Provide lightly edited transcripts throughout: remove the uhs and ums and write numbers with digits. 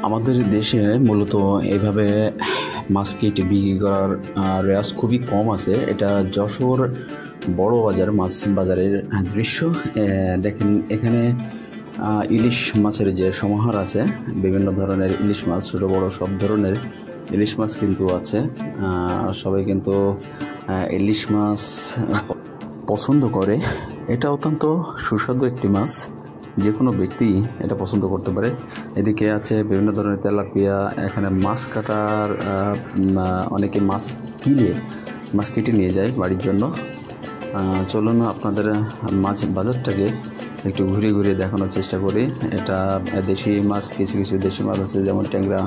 আমাদের দেশে মূলত এইভাবে মাছ কেটে বিক্রি করার রেওয়াজ খুবই কম আছে। এটা যশোর বড় বাজার, মাছ বাজারের দৃশ্য। দেখেন এখানে ইলিশ মাছের যে সমাহার আছে, বিভিন্ন ধরনের ইলিশ মাছ, ছোটো বড়ো সব ধরনের ইলিশ মাছ কিন্তু আছে। সবাই কিন্তু ইলিশ মাছ পছন্দ করে। এটা অত্যন্ত সুস্বাদু একটি মাছ, যে কোনো ব্যক্তি এটা পছন্দ করতে পারে। এদিকে আছে বিভিন্ন ধরনের তেলাপিয়া। এখানে মাছ কাটার অনেকে মাছ কেটে নিয়ে যায় বাড়ির জন্য। চলুন আপনাদের মাছ বাজারটাকে একটু ঘুরে ঘুরে দেখানোর চেষ্টা করি। এটা দেশি মাছ, কিছু কিছু দেশি মাছ আছে, যেমন ট্যাংরা,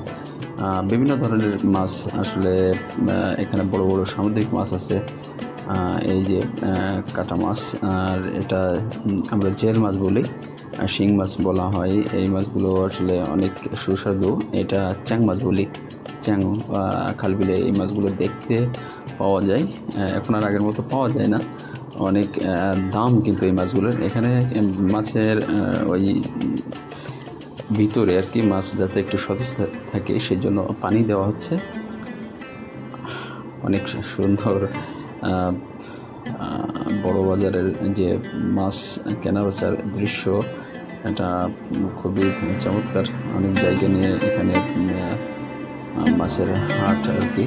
বিভিন্ন ধরনের মাছ। আসলে এখানে বড় বড় সামুদ্রিক মাছ আছে, এই যে কাটা মাছ, আর এটা আমরা জেল মাছ বলি, শিং মাছ বলা হয়। এই মাছগুলো আসলে অনেক সুস্বাদু। এটা চ্যাং মাছ বলি, চ্যাং খালবিলে এই মাছগুলো দেখতে পাওয়া যায়। এখন আর আগের মতো পাওয়া যায় না, অনেক দাম কিন্তু এই মাছগুলোর। এখানে মাছের ওই ভিতরে আর কি মাছ যাতে একটু সতেজ থাকে সেই জন্য পানি দেওয়া হচ্ছে। অনেক সুন্দর বড় বাজারের যে মাছ কেনাবেচার দৃশ্য, এটা খুবই চমৎকার। অনেক জায়গা নিয়ে এখানে মাছের হাট আর কি।